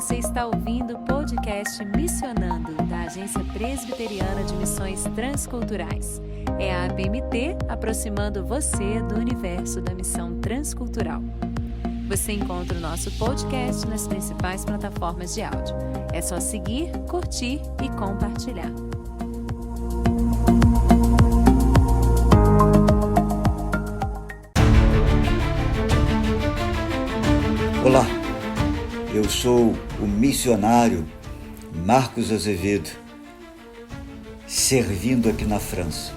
Você está ouvindo o podcast Missionando, da Agência Presbiteriana de Missões Transculturais. É a APMT aproximando você do universo da missão transcultural. Você encontra o nosso podcast nas principais plataformas de áudio. É só seguir, curtir e compartilhar. Olá, eu sou o missionário Marcos Azevedo, servindo aqui na França.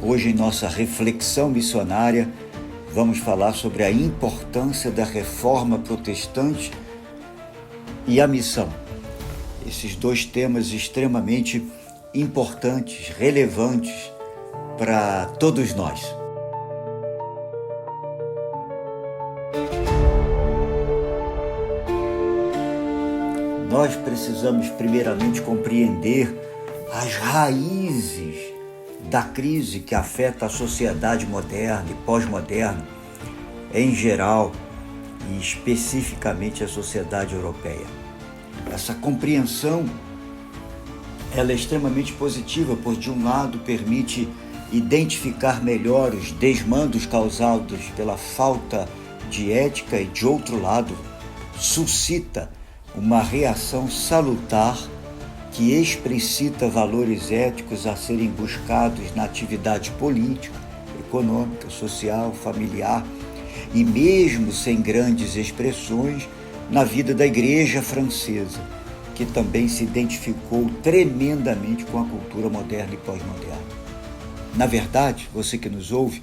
Hoje, em nossa reflexão missionária, vamos falar sobre a importância da reforma protestante e a missão. Esses dois temas extremamente importantes, relevantes para todos nós. Nós precisamos primeiramente compreender as raízes da crise que afeta a sociedade moderna e pós-moderna em geral e especificamente a sociedade europeia. Essa compreensão ela é extremamente positiva, pois de um lado permite identificar melhor os desmandos causados pela falta de ética e de outro lado suscita uma reação salutar que explicita valores éticos a serem buscados na atividade política, econômica, social, familiar e mesmo sem grandes expressões na vida da igreja francesa, que também se identificou tremendamente com a cultura moderna e pós-moderna. Na verdade, você que nos ouve,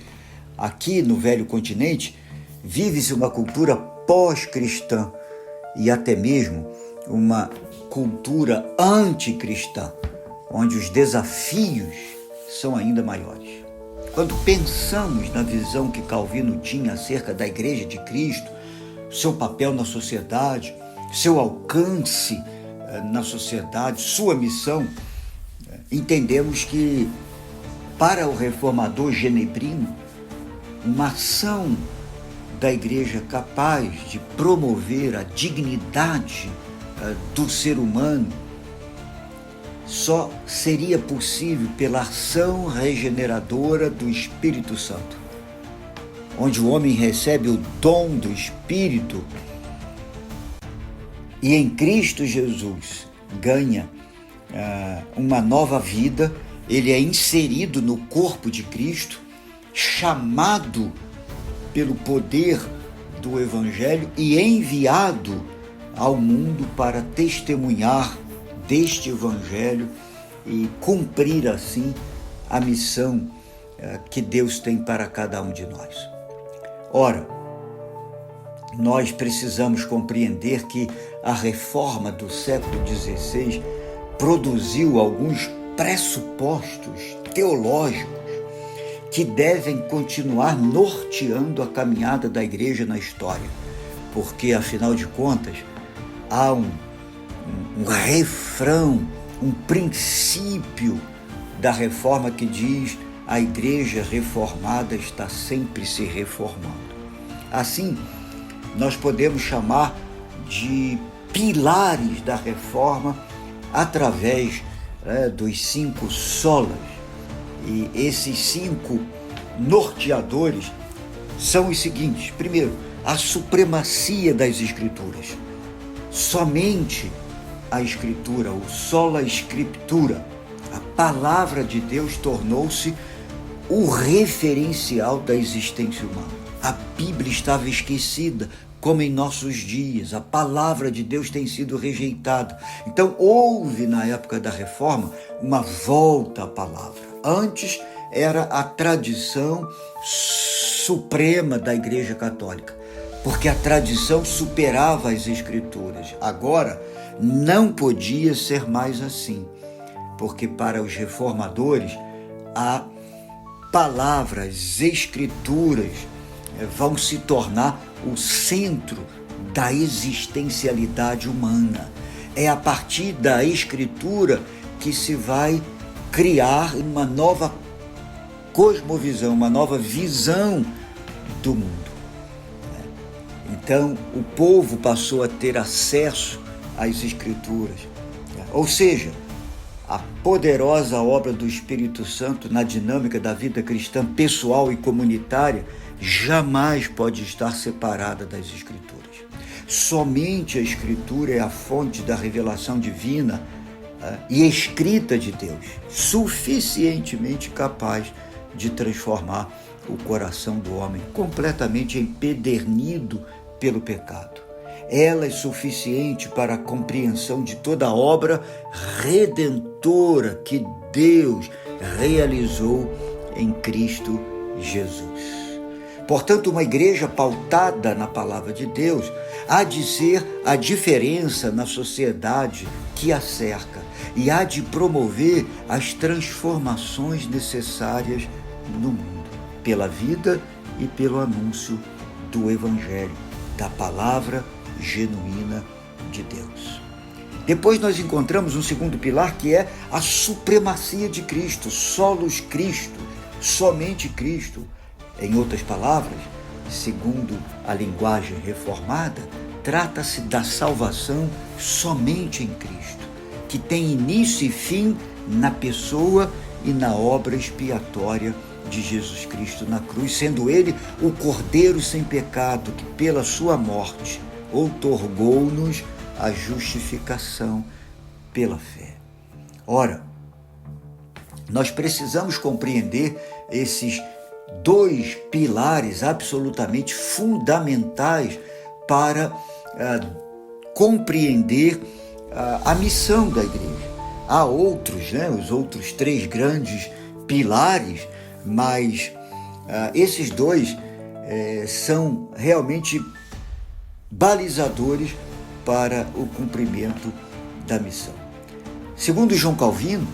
aqui no Velho Continente, vive-se uma cultura pós-cristã, e até mesmo uma cultura anticristã, onde os desafios são ainda maiores. Quando pensamos na visão que Calvino tinha acerca da Igreja de Cristo, seu papel na sociedade, seu alcance na sociedade, sua missão, entendemos que, para o reformador genebrino, uma ação da igreja capaz de promover a dignidade do ser humano só seria possível pela ação regeneradora do Espírito Santo, onde o homem recebe o dom do Espírito e em Cristo Jesus ganha uma nova vida. Ele é inserido no corpo de Cristo, chamado pelo poder do Evangelho e enviado ao mundo para testemunhar deste Evangelho e cumprir assim a missão que Deus tem para cada um de nós. Ora, nós precisamos compreender que a reforma do século XVI produziu alguns pressupostos teológicos que devem continuar norteando a caminhada da igreja na história, porque, afinal de contas, há um refrão, um princípio da reforma que diz: a igreja reformada está sempre se reformando. Assim, nós podemos chamar de pilares da reforma através dos 5 solas. E esses 5 norteadores são os seguintes. Primeiro, a supremacia das Escrituras. Somente a Escritura, o sola Scriptura, a palavra de Deus tornou-se o referencial da existência humana. A Bíblia estava esquecida, como em nossos dias. A palavra de Deus tem sido rejeitada. Então, houve, na época da Reforma, uma volta à palavra. Antes era a tradição suprema da Igreja Católica, porque a tradição superava as Escrituras. Agora, não podia ser mais assim, porque para os reformadores, a palavra, as Escrituras vão se tornar o centro da existencialidade humana. É a partir da Escritura que se vai criar uma nova cosmovisão, uma nova visão do mundo. Então, o povo passou a ter acesso as Escrituras. Ou seja, a poderosa obra do Espírito Santo na dinâmica da vida cristã pessoal e comunitária jamais pode estar separada das Escrituras. Somente a Escritura é a fonte da revelação divina e escrita de Deus, suficientemente capaz de transformar o coração do homem completamente empedernido pelo pecado. Ela é suficiente para a compreensão de toda a obra redentora que Deus realizou em Cristo Jesus. Portanto, uma igreja pautada na palavra de Deus há de ser a diferença na sociedade que a cerca e há de promover as transformações necessárias no mundo, pela vida e pelo anúncio do Evangelho, da palavra genuína de Deus. Depois nós encontramos um segundo pilar, que é a supremacia de Cristo, solos Cristo, somente Cristo. Em outras palavras, segundo a linguagem reformada, trata-se da salvação somente em Cristo, que tem início e fim na pessoa e na obra expiatória de Jesus Cristo na cruz, sendo ele o Cordeiro sem pecado, que pela sua morte outorgou-nos a justificação pela fé. Ora, nós precisamos compreender esses dois pilares absolutamente fundamentais para compreender a missão da igreja. Há outros, os outros três grandes pilares, mas esses dois são realmente balizadores para o cumprimento da missão. Segundo João Calvino,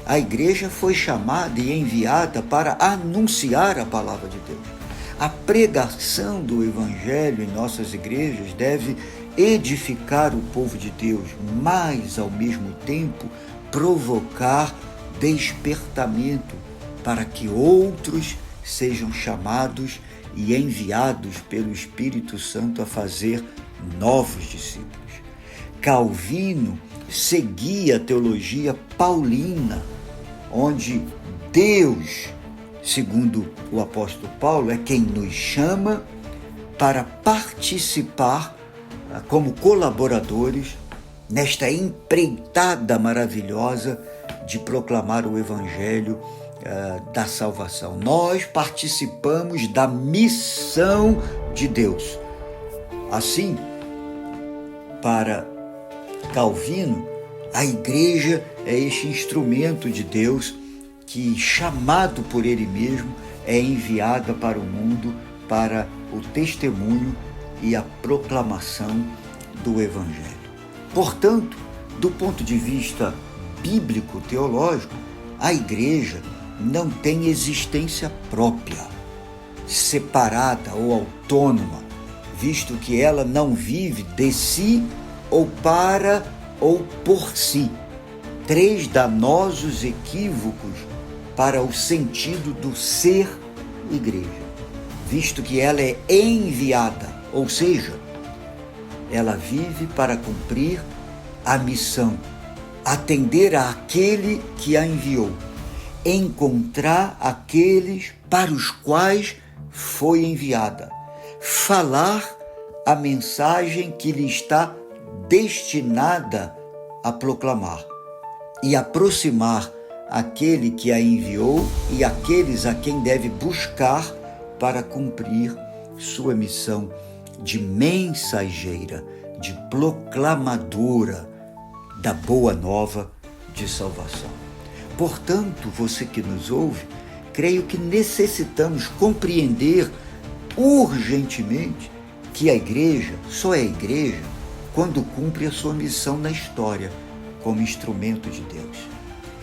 a igreja foi chamada e enviada para anunciar a palavra de Deus. A pregação do Evangelho em nossas igrejas deve edificar o povo de Deus, mas, ao mesmo tempo, provocar despertamento para que outros sejam chamados e enviados pelo Espírito Santo a fazer novos discípulos. Calvino seguia a teologia paulina, onde Deus, segundo o apóstolo Paulo, é quem nos chama para participar como colaboradores nesta empreitada maravilhosa de proclamar o Evangelho da salvação. Nós participamos da missão de Deus. Assim, para Calvino, a igreja é este instrumento de Deus que, chamado por ele mesmo, é enviada para o mundo para o testemunho e a proclamação do Evangelho. Portanto, do ponto de vista bíblico-teológico, a igreja não tem existência própria, separada ou autônoma, visto que ela não vive de si ou para ou por si. Três danosos equívocos para o sentido do ser igreja, visto que ela é enviada, ou seja, ela vive para cumprir a missão, atender àquele que a enviou, encontrar aqueles para os quais foi enviada, falar a mensagem que lhe está destinada a proclamar e aproximar aquele que a enviou e aqueles a quem deve buscar para cumprir sua missão de mensageira, de proclamadora da boa nova de salvação. Portanto, você que nos ouve, creio que necessitamos compreender urgentemente que a igreja só é igreja quando cumpre a sua missão na história como instrumento de Deus.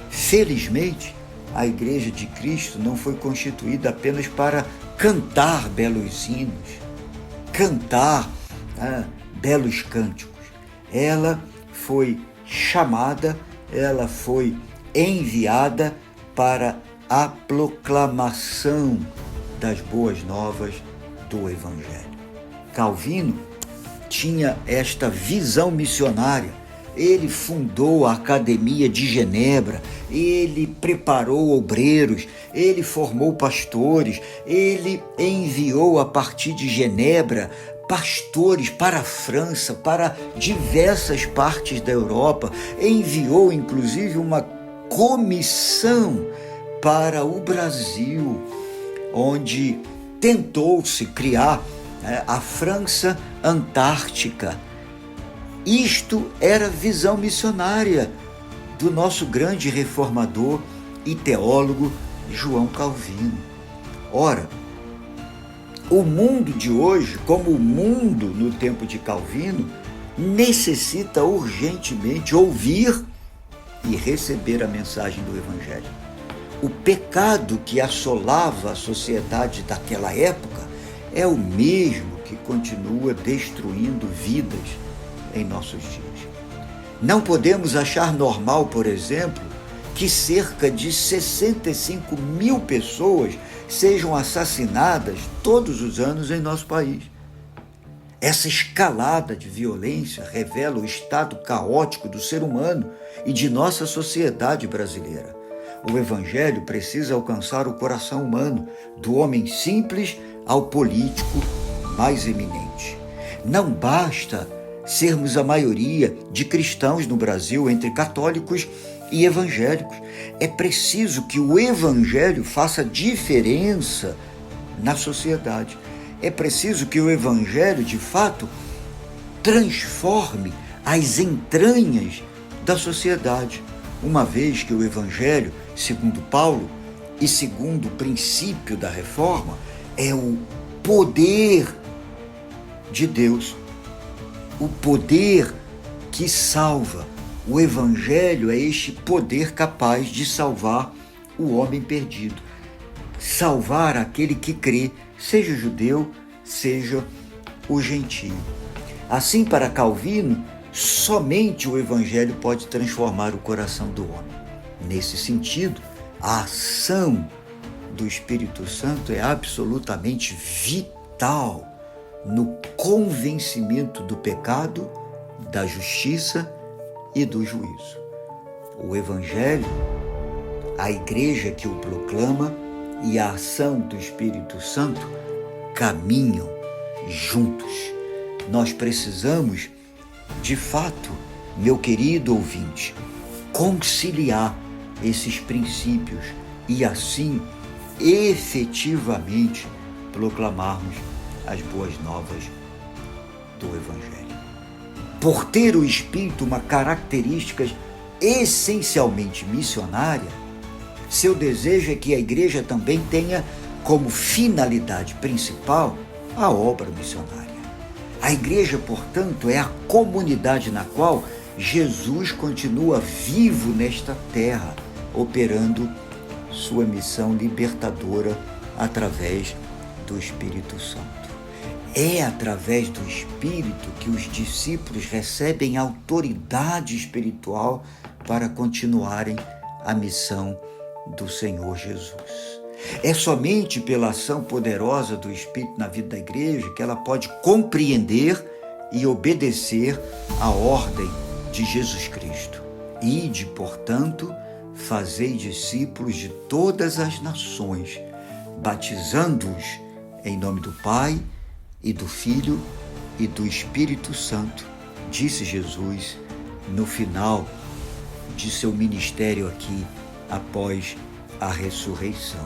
Felizmente, a Igreja de Cristo não foi constituída apenas para cantar belos hinos, cantar belos cânticos. Ela foi chamada, ela foi enviada para a proclamação das boas novas do Evangelho. Calvino tinha esta visão missionária ele fundou a Academia de Genebra, ele preparou obreiros, ele formou pastores, ele enviou a partir de Genebra pastores para a França, para diversas partes da Europa, enviou inclusive uma comissão para o Brasil, onde tentou-se criar a França Antártica. Isto era visão missionária do nosso grande reformador e teólogo João Calvino. Ora, o mundo de hoje, como o mundo no tempo de Calvino, necessita urgentemente ouvir e receber a mensagem do Evangelho. O pecado que assolava a sociedade daquela época é o mesmo que continua destruindo vidas em nossos dias. Não podemos achar normal, por exemplo, que cerca de 65 mil pessoas sejam assassinadas todos os anos em nosso país. Essa escalada de violência revela o estado caótico do ser humano e de nossa sociedade brasileira. O Evangelho precisa alcançar o coração humano, do homem simples ao político mais eminente. Não basta sermos a maioria de cristãos no Brasil entre católicos e evangélicos. É preciso que o Evangelho faça diferença na sociedade. É preciso que o Evangelho, de fato, transforme as entranhas da sociedade, uma vez que o Evangelho, segundo Paulo e segundo o princípio da reforma, é o poder de Deus, o poder que salva. O Evangelho é este poder capaz de salvar o homem perdido, salvar aquele que crê, seja judeu, seja o gentio. Assim, para Calvino, somente o Evangelho pode transformar o coração do homem. Nesse sentido, a ação do Espírito Santo é absolutamente vital no convencimento do pecado, da justiça e do juízo. O Evangelho, a igreja que o proclama e a ação do Espírito Santo caminham juntos. Nós precisamos, de fato, meu querido ouvinte, conciliar esses princípios e assim efetivamente proclamarmos as boas novas do Evangelho. Por ter o Espírito uma característica essencialmente missionária, seu desejo é que a igreja também tenha como finalidade principal a obra missionária. A igreja, portanto, é a comunidade na qual Jesus continua vivo nesta terra, operando sua missão libertadora através do Espírito Santo. É através do Espírito que os discípulos recebem autoridade espiritual para continuarem a missão do Senhor Jesus. É somente pela ação poderosa do Espírito na vida da igreja que ela pode compreender e obedecer à ordem de Jesus Cristo. Ide, portanto, fazei discípulos de todas as nações, batizando-os em nome do Pai e do Filho e do Espírito Santo, disse Jesus no final de seu ministério aqui, após a ressurreição.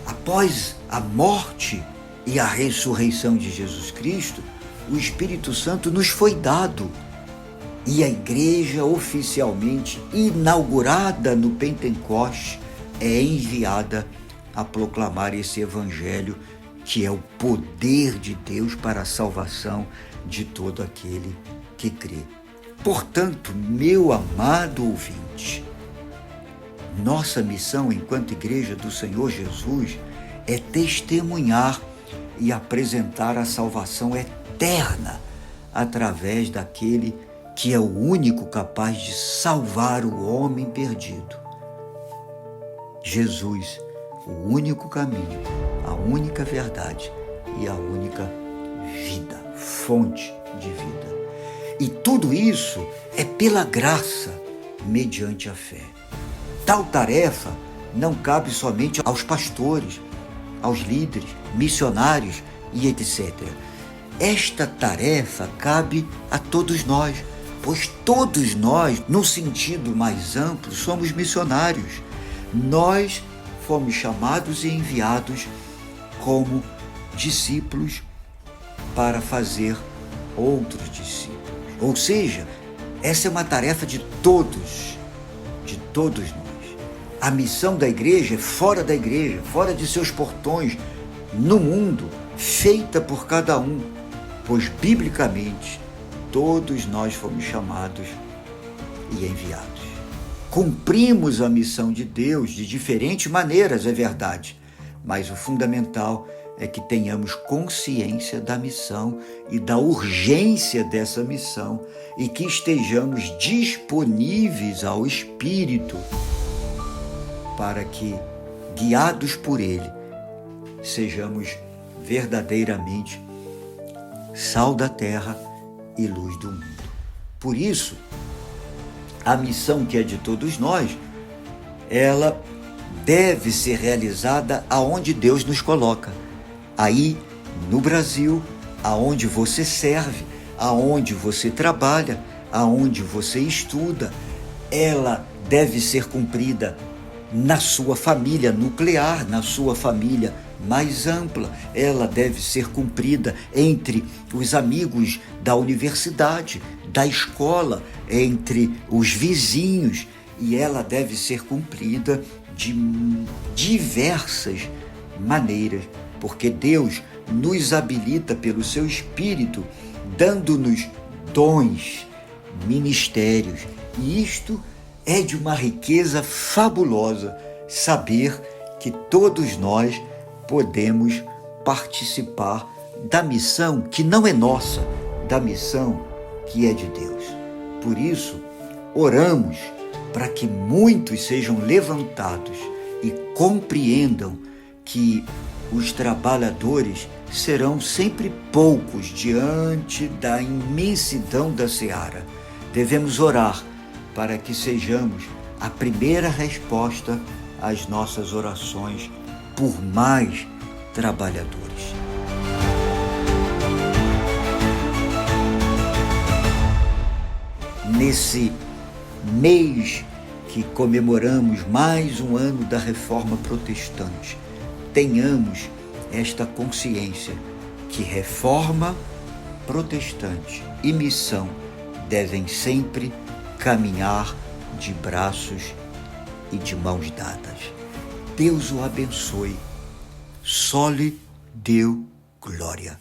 Após a morte e a ressurreição de Jesus Cristo, o Espírito Santo nos foi dado e a igreja oficialmente inaugurada no Pentecoste é enviada a proclamar esse Evangelho que é o poder de Deus para a salvação de todo aquele que crê. Portanto, meu amado ouvinte, nossa missão enquanto Igreja do Senhor Jesus é testemunhar e apresentar a salvação eterna através daquele que é o único capaz de salvar o homem perdido. Jesus, o único caminho, a única verdade e a única vida, fonte de vida. E tudo isso é pela graça, mediante a fé. Tal tarefa não cabe somente aos pastores, aos líderes, missionários e etc. Esta tarefa cabe a todos nós, pois todos nós, no sentido mais amplo, somos missionários. Nós fomos chamados e enviados como discípulos para fazer outros discípulos. Ou seja, essa é uma tarefa de todos nós. A missão da igreja é fora da igreja, fora de seus portões, no mundo, feita por cada um, pois biblicamente todos nós fomos chamados e enviados. Cumprimos a missão de Deus de diferentes maneiras, é verdade, mas o fundamental é que tenhamos consciência da missão e da urgência dessa missão e que estejamos disponíveis ao Espírito para que, guiados por Ele, sejamos verdadeiramente sal da terra e luz do mundo. Por isso, a missão que é de todos nós, ela deve ser realizada aonde Deus nos coloca. Aí, no Brasil, aonde você serve, aonde você trabalha, aonde você estuda, ela deve ser cumprida na sua família nuclear, na sua família mais ampla. Ela deve ser cumprida entre os amigos da universidade, da escola, entre os vizinhos, e ela deve ser cumprida de diversas maneiras, porque Deus nos habilita pelo seu Espírito, dando-nos dons, ministérios, e isto é de uma riqueza fabulosa, saber que todos nós podemos participar da missão que não é nossa, da missão que é de Deus. Por isso, oramos para que muitos sejam levantados e compreendam que os trabalhadores serão sempre poucos diante da imensidão da seara. Devemos orar para que sejamos a primeira resposta às nossas orações por mais trabalhadores. Nesse mês que comemoramos mais um ano da Reforma Protestante, tenhamos esta consciência que reforma protestante e missão devem sempre caminhar de braços e de mãos dadas. Deus o abençoe. Soli Deo Glória.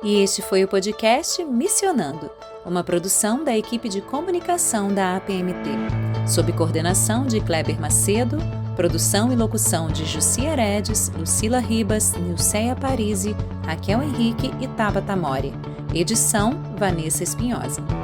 E este foi o podcast Missionando, uma produção da equipe de comunicação da APMT, sob coordenação de Kleber Macedo, produção e locução de Jussi Heredes, Lucila Ribas, Nilceia Parisi, Raquel Henrique e Tabata Mori. Edição, Vanessa Espinhosa.